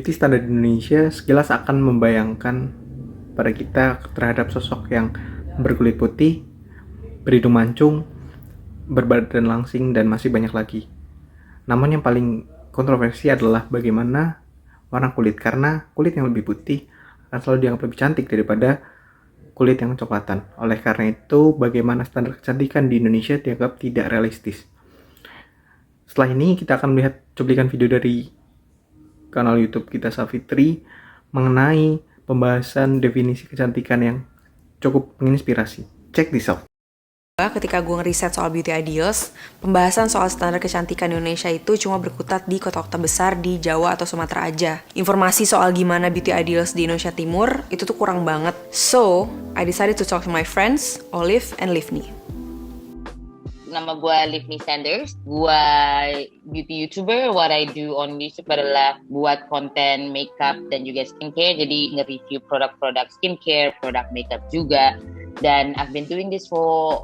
beauty standar di Indonesia sekilas akan membayangkan pada kita terhadap sosok yang berkulit putih, berhidung mancung, berbadan langsing, dan masih banyak lagi. Namun yang paling kontroversi adalah bagaimana warna kulit, karena kulit yang lebih putih akan selalu dianggap lebih cantik daripada kulit yang coklatan. Oleh karena itu, bagaimana standar kecantikan di Indonesia dianggap tidak realistis. Setelah ini kita akan melihat cuplikan video dari kanal YouTube kita Savitri mengenai pembahasan definisi kecantikan yang cukup menginspirasi. Check this out. Ketika gue ngeriset soal beauty ideals, pembahasan soal standar kecantikan Indonesia itu cuma berkutat di kota-kota besar di Jawa atau Sumatera aja. Informasi soal gimana beauty ideals di Indonesia Timur itu tuh kurang banget. So, I decided to talk to my friends, Olive and Livni. Nama gue Livni Sanders, gue beauty YouTuber. What I do on YouTube adalah buat konten makeup dan juga skincare. Jadi nge-review produk-produk skincare, produk makeup juga. Dan I've been doing this for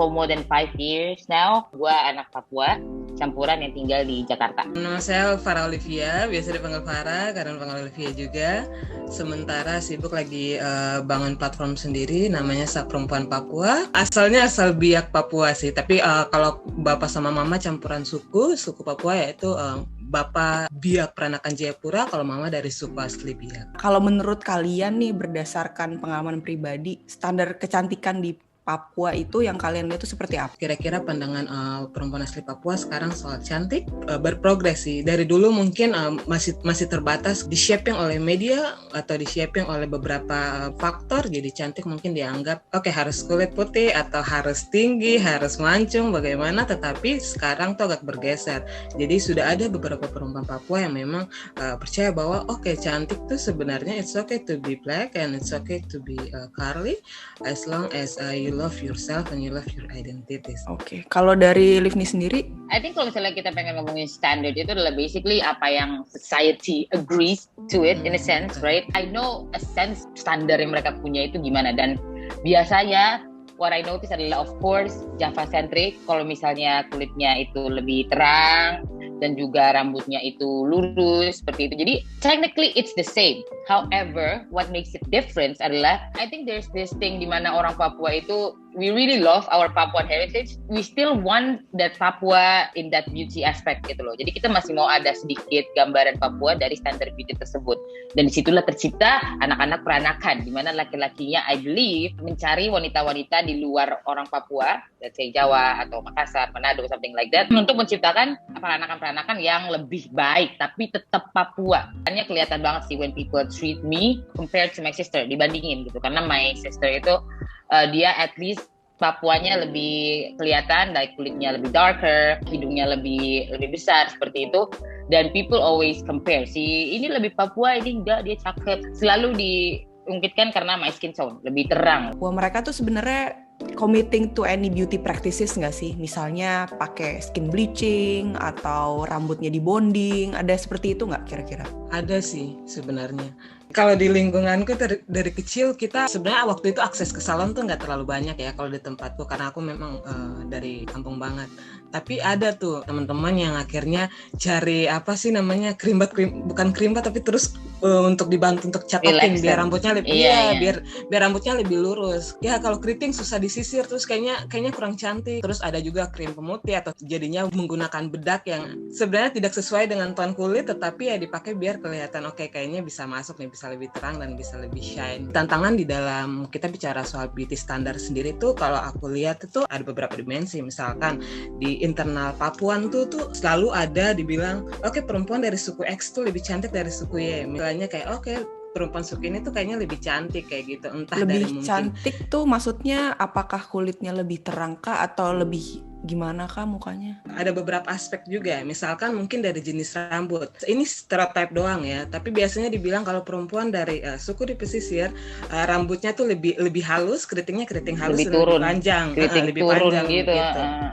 more than 5 years now. Gue anak Papua, campuran yang tinggal di Jakarta. Nama saya Farah Olivia, biasa dipanggil Farah karena dipanggil Olivia juga. Sementara sibuk lagi bangun platform sendiri, namanya Sak Perempuan Papua. Asalnya asal Biak Papua sih, tapi kalau bapak sama mama campuran suku Papua yaitu Bapak Biak Peranakan Jayapura, kalau mama dari suku asli Biak. Kalau menurut kalian nih, berdasarkan pengalaman pribadi, standar kecantikan di Papua itu yang kalian lihat itu seperti apa? Kira-kira pandangan perempuan asli Papua sekarang soal cantik berprogresi. Dari dulu mungkin masih terbatas, di-shaping oleh media atau di-shaping oleh beberapa faktor. Jadi cantik mungkin dianggap harus kulit putih atau harus tinggi, harus mancung, bagaimana. Tetapi sekarang tuh agak bergeser. Jadi sudah ada beberapa perempuan Papua yang memang percaya bahwa cantik tuh sebenarnya it's okay to be black and it's okay to be curly as long as you love yourself and you love your identities. Oke. Kalau dari Livni sendiri? I think kalau misalnya kita pengen ngomongin standard itu adalah basically apa yang society agrees to it in a sense, right? I know a sense standar yang mereka punya itu gimana, dan biasanya what I notice adalah of course Java centric. Kalau misalnya kulitnya itu lebih terang dan juga rambutnya itu lurus seperti itu. Jadi technically it's the same. However, what makes it different adalah I think there's this thing di mana orang Papua itu we really love our Papuan heritage. We still want that Papua in that beauty aspect gitu loh. Jadi kita masih mau ada sedikit gambaran Papua dari standar beauty tersebut. Dan disitulah tercipta anak-anak peranakan, di mana laki-lakinya I believe mencari wanita-wanita di luar orang Papua, let's say Jawa atau Makassar, Manado, something like that, untuk menciptakan peranakan-peranakan yang lebih baik tapi tetap Papua. Hanya kelihatan banget sih when people treat me compared to my sister, dibandingin gitu. Karena my sister itu dia at least Papuanya lebih kelihatan, like kulitnya lebih darker, hidungnya lebih besar seperti itu. Dan people always compare, ini lebih Papua, ini enggak, dia cakep. Selalu diungkitkan karena my skin tone lebih terang. Wah, mereka tuh sebenarnya committing to any beauty practices nggak sih? Misalnya pakai skin bleaching atau rambutnya di bonding, ada seperti itu nggak kira-kira? Ada sih sebenarnya. Kalau di lingkunganku dari kecil kita sebenarnya waktu itu akses ke salon tuh nggak terlalu banyak ya kalau di tempatku, karena aku memang dari kampung banget. Tapi ada tuh teman-teman yang akhirnya cari bukan krimbat tapi terus untuk dibantu untuk catoking biar rambutnya lebih biar rambutnya lebih lurus. Ya kalau keriting susah disisir, terus kayaknya kurang cantik. Terus ada juga krim pemutih atau jadinya menggunakan bedak yang sebenarnya tidak sesuai dengan tone kulit, tetapi ya dipakai biar kelihatan kayaknya bisa masuk nih, bisa lebih terang dan bisa lebih shine. Tantangan di dalam kita bicara soal beauty standar sendiri tuh kalau aku lihat itu ada beberapa dimensi. Misalkan di internal Papuan tuh selalu ada dibilang perempuan dari suku X tuh lebih cantik dari suku Y. Misalnya kayak perempuan suku ini tuh kayaknya lebih cantik kayak gitu, entah lebih dari mungkin cantik tuh maksudnya apakah kulitnya lebih terang kah atau lebih gimana kah mukanya? Ada beberapa aspek juga, misalkan mungkin dari jenis rambut. Ini stereotype doang ya, tapi biasanya dibilang kalau perempuan dari suku di pesisir rambutnya tuh lebih halus, keriting halus, lebih turun, panjang, lebih panjang gitu.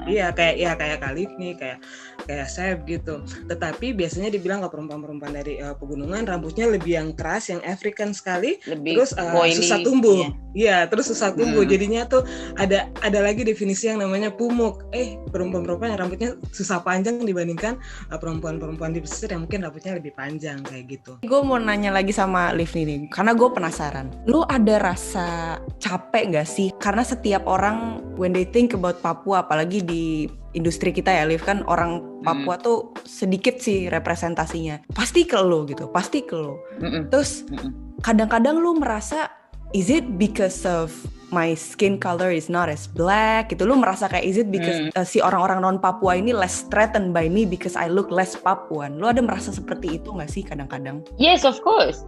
Iya kayak Kalif nih, kayak Seb gitu. Tetapi biasanya dibilang kalau perempuan dari pegunungan rambutnya lebih yang keras, yang African sekali, lebih terus susah tumbuh. Iya, terus susah tumbuh. Jadinya tuh ada lagi definisi yang namanya pumuk. Perempuan-perempuan yang rambutnya susah panjang dibandingkan perempuan-perempuan di pesisir yang mungkin rambutnya lebih panjang kayak gitu. Gue mau nanya lagi sama Liv nih, karena gue penasaran. Lu ada rasa capek gak sih? Karena setiap orang when they think about Papua, apalagi di industri kita ya Liv, kan orang Papua tuh sedikit sih representasinya. Pasti ke lu gitu, pasti ke lu. Terus kadang-kadang lu merasa, is it because of my skin color is not as black gitu? Lu merasa kayak, is it because si orang-orang non Papua ini less threatened by me because I look less Papuan? Lu ada merasa seperti itu nggak sih kadang-kadang? Yes, of course.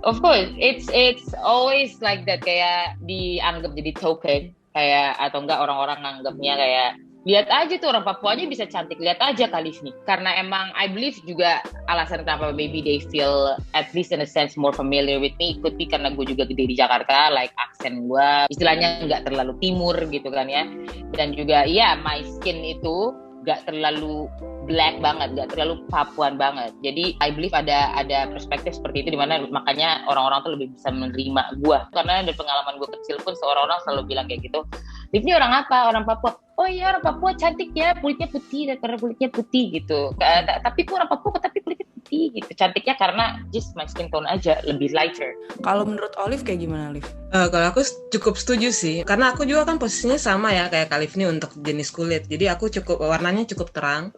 It's always like that, kayak dianggap jadi token, kayak atau enggak orang-orang nganggapnya kayak lihat aja tuh orang Papuanya bisa cantik, lihat aja Khalif nih. Karena emang I believe juga alasan kenapa maybe they feel at least in a sense more familiar with me could be karena gue juga gede di Jakarta, like aksen gue istilahnya nggak terlalu timur gitu kan ya. Dan juga my skin itu nggak terlalu black banget, nggak terlalu Papuan banget. Jadi I believe ada perspektif seperti itu, dimana makanya orang-orang tuh lebih bisa menerima gue. Karena dari pengalaman gue kecil pun orang selalu bilang kayak gitu, Liv ini orang apa? Orang Papua. Oh iya, orang Papua cantik ya, kulitnya putih, karena kulitnya putih gitu. Tapi kok orang Papua tapi kulitnya putih gitu. Cantiknya karena just my skin tone aja lebih lighter. Kalau menurut Olive kayak gimana, Liv? Kalau aku cukup setuju sih, karena aku juga kan posisinya sama ya kayak Khalif nih untuk jenis kulit. Jadi aku warnanya cukup terang.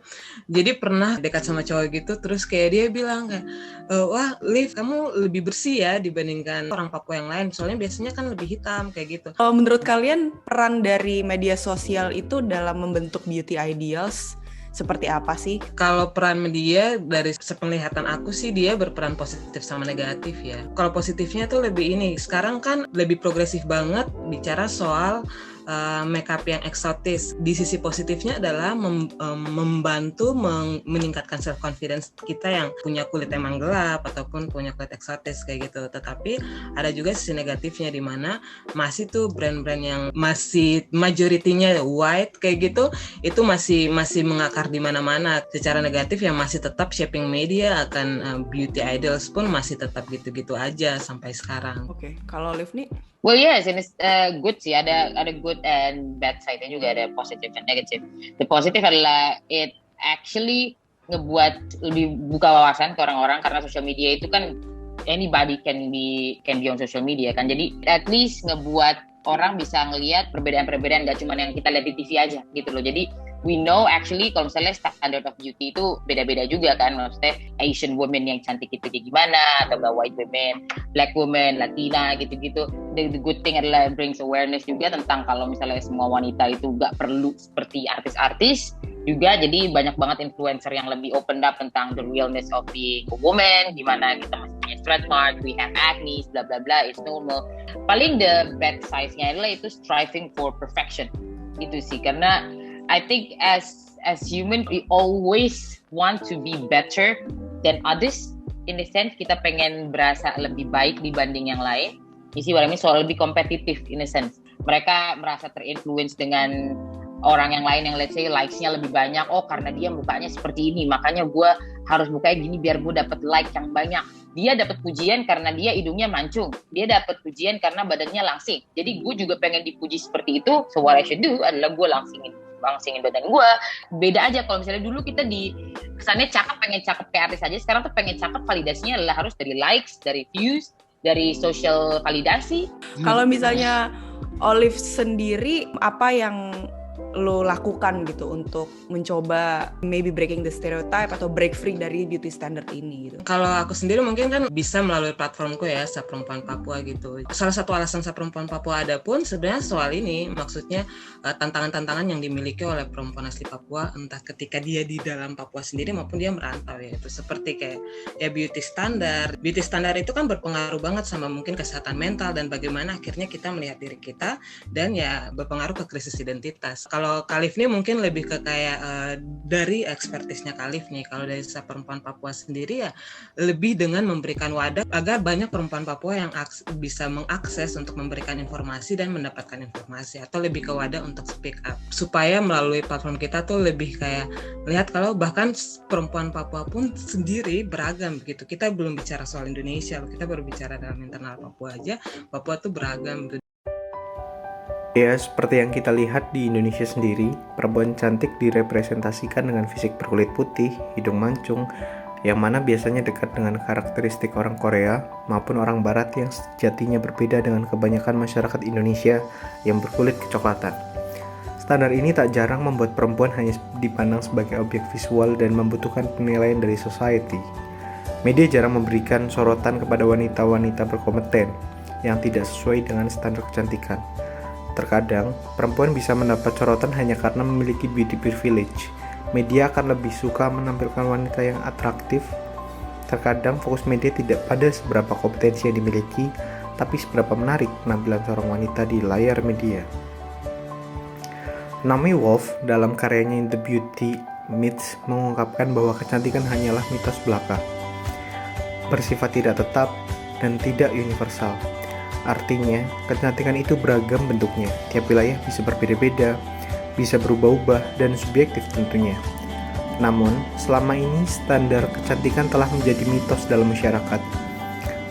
Jadi pernah dekat sama cowok gitu, terus kayak dia bilang kayak, wah Liv kamu lebih bersih ya dibandingkan orang Papua yang lain. Soalnya biasanya kan lebih hitam kayak gitu. Kalau menurut kalian peran dari media sosial itu dalam membentuk beauty ideals seperti apa sih? Kalau peran media dari sepenglihatan aku sih dia berperan positif sama negatif ya. Kalau positifnya tuh lebih ini, sekarang kan lebih progresif banget bicara soal makeup yang eksotis. Di sisi positifnya adalah membantu meningkatkan self confidence kita yang punya kulit emang gelap ataupun punya kulit eksotis kayak gitu. Tetapi ada juga sisi negatifnya di mana masih tuh brand-brand yang masih majoritinya white kayak gitu, itu masih mengakar di mana-mana. Secara negatif yang masih tetap shaping media akan beauty idols pun masih tetap gitu-gitu aja sampai sekarang. Oke, kalau Liv nih? Well yes, ini good sih, ada good and bad side-nya juga, ada positive and negative. The positive adalah it actually ngebuat lebih buka wawasan ke orang-orang, karena social media itu kan anybody can be on social media kan. Jadi at least ngebuat orang bisa ngelihat perbedaan-perbedaan, gak cuma yang kita lihat di TV aja gitu loh. Jadi we know actually kalau misalnya standard of beauty itu beda-beda juga kan. Maksudnya Asian women yang cantik itu kayak gimana, atau white women, black women, Latina gitu-gitu. The good thing adalah brings awareness juga tentang kalau misalnya semua wanita itu gak perlu seperti artis-artis juga. Jadi banyak banget influencer yang lebih open up tentang the realness of being a woman, gimana kita masih punya stretch mark, we have acne, bla bla bla, it's normal. Paling the bad side-nya adalah itu striving for perfection. Itu sih, karena I think as human we always want to be better than others. In the sense kita pengen berasa lebih baik dibanding yang lain. Isi warnanya soal lebih kompetitif in a sense. Mereka merasa terinfluence dengan orang yang lain yang let's say likes-nya lebih banyak. Oh karena dia mukanya seperti ini, makanya gue harus mukanya gini biar gue dapet like yang banyak. Dia dapat pujian karena dia hidungnya mancung. Dia dapat pujian karena badannya langsing. Jadi gue juga pengen dipuji seperti itu. So what I should do adalah gue langsingin badan gue. Beda aja kalau misalnya dulu kita di kesannya pengen cakep kayak artis aja. Sekarang tuh pengen cakep, validasinya adalah harus dari likes, dari views, dari social validasi. Kalau misalnya Olive sendiri, apa yang lo lakukan gitu untuk mencoba maybe breaking the stereotype atau break free dari beauty standard ini gitu? Kalau aku sendiri mungkin kan bisa melalui platformku ya, Saperempuan Papua gitu. Salah satu alasan Saperempuan Papua ada pun sebenarnya soal ini, maksudnya tantangan-tantangan yang dimiliki oleh perempuan asli Papua, entah ketika dia di dalam Papua sendiri maupun dia merantau ya. Itu seperti kayak ya beauty standar. Beauty standar itu kan berpengaruh banget sama mungkin kesehatan mental dan bagaimana akhirnya kita melihat diri kita, dan ya berpengaruh ke krisis identitas. Kalau Khalif nih mungkin lebih ke kayak dari ekspertisnya Khalif nih. Kalau dari Perempuan Papua sendiri ya lebih dengan memberikan wadah agar banyak perempuan Papua yang bisa mengakses untuk memberikan informasi dan mendapatkan informasi, atau lebih ke wadah untuk speak up, supaya melalui platform kita tuh lebih kayak lihat kalau bahkan perempuan Papua pun sendiri beragam gitu. Kita belum bicara soal Indonesia, kita baru bicara dalam internal Papua aja. Papua tuh beragam gitu. Ya, seperti yang kita lihat di Indonesia sendiri, perempuan cantik direpresentasikan dengan fisik berkulit putih, hidung mancung, yang mana biasanya dekat dengan karakteristik orang Korea maupun orang Barat yang sejatinya berbeda dengan kebanyakan masyarakat Indonesia yang berkulit kecoklatan. Standar ini tak jarang membuat perempuan hanya dipandang sebagai objek visual dan membutuhkan penilaian dari society. Media jarang memberikan sorotan kepada wanita-wanita berkompeten yang tidak sesuai dengan standar kecantikan. Terkadang, perempuan bisa mendapat sorotan hanya karena memiliki beauty privilege. Media akan lebih suka menampilkan wanita yang atraktif. Terkadang fokus media tidak pada seberapa kompetensi yang dimiliki, tapi seberapa menarik penampilan seorang wanita di layar media. Naomi Wolf dalam karyanya The Beauty Myths mengungkapkan bahwa kecantikan hanyalah mitos belaka, bersifat tidak tetap dan tidak universal. Artinya, kecantikan itu beragam bentuknya, tiap wilayah bisa berbeda-beda, bisa berubah-ubah, dan subjektif tentunya. Namun, selama ini standar kecantikan telah menjadi mitos dalam masyarakat.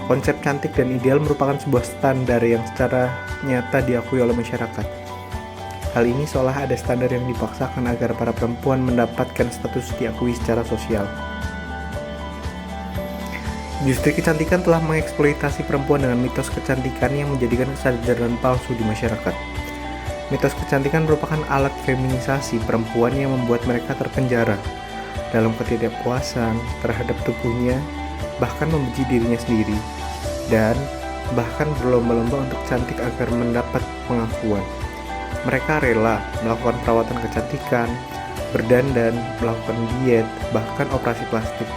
Konsep cantik dan ideal merupakan sebuah standar yang secara nyata diakui oleh masyarakat. Hal ini seolah ada standar yang dipaksakan agar para perempuan mendapatkan status diakui secara sosial. Industri kecantikan telah mengeksploitasi perempuan dengan mitos kecantikan yang menjadikan kesadaran palsu di masyarakat. Mitos kecantikan merupakan alat feminisasi perempuan yang membuat mereka terpenjara dalam ketidakpuasan terhadap tubuhnya, bahkan membenci dirinya sendiri, dan bahkan berlomba-lomba untuk cantik agar mendapat pengakuan. Mereka rela melakukan perawatan kecantikan, berdandan, melakukan diet, bahkan operasi plastik.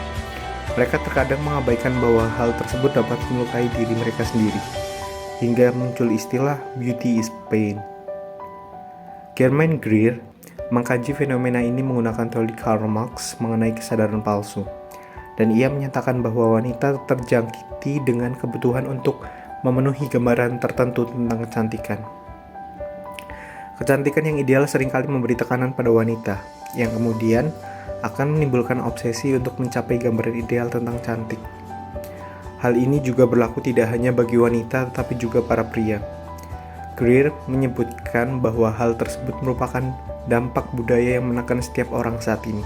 Mereka terkadang mengabaikan bahwa hal tersebut dapat melukai diri mereka sendiri, hingga muncul istilah beauty is pain. Germaine Greer mengkaji fenomena ini menggunakan teori Karl Marx mengenai kesadaran palsu, dan ia menyatakan bahwa wanita terjangkiti dengan kebutuhan untuk memenuhi gambaran tertentu tentang kecantikan. Kecantikan yang ideal seringkali memberi tekanan pada wanita, yang kemudian akan menimbulkan obsesi untuk mencapai gambaran ideal tentang cantik. Hal ini juga berlaku tidak hanya bagi wanita tetapi juga para pria. Greer menyebutkan bahwa hal tersebut merupakan dampak budaya yang menekan setiap orang saat ini.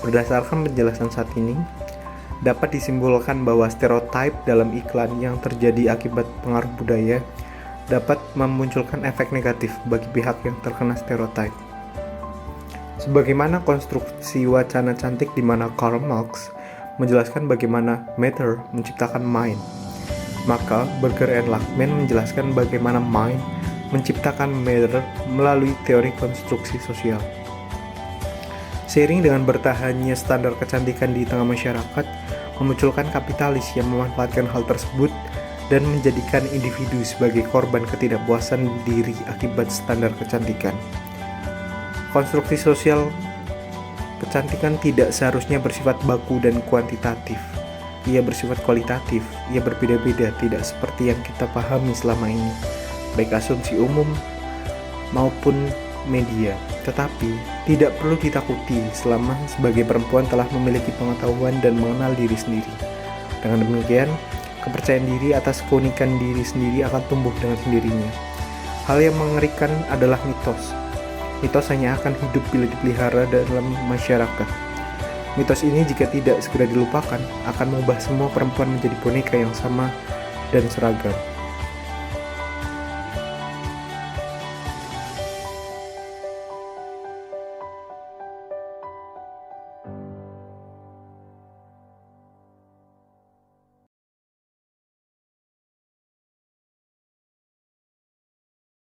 Berdasarkan penjelasan saat ini, dapat disimpulkan bahwa stereotip dalam iklan yang terjadi akibat pengaruh budaya dapat memunculkan efek negatif bagi pihak yang terkena stereotip. Sebagaimana konstruksi wacana cantik di mana Karl Marx menjelaskan bagaimana matter menciptakan mind, maka Berger and Lachman menjelaskan bagaimana mind menciptakan matter melalui teori konstruksi sosial. Seiring dengan bertahannya standar kecantikan di tengah masyarakat, memunculkan kapitalis yang memanfaatkan hal tersebut dan menjadikan individu sebagai korban ketidakpuasan diri akibat standar kecantikan. Konstruksi sosial kecantikan tidak seharusnya bersifat baku dan kuantitatif. Ia bersifat kualitatif, ia berbeda-beda, tidak seperti yang kita pahami selama ini, baik asumsi umum maupun media. Tetapi, tidak perlu ditakuti selama sebagai perempuan telah memiliki pengetahuan dan mengenal diri sendiri. Dengan demikian, kepercayaan diri atas keunikan diri sendiri akan tumbuh dengan sendirinya. Hal yang mengerikan adalah mitos. Mitos hanya akan hidup bila dipelihara dalam masyarakat. Mitos ini jika tidak segera dilupakan, akan mengubah semua perempuan menjadi boneka yang sama dan seragam.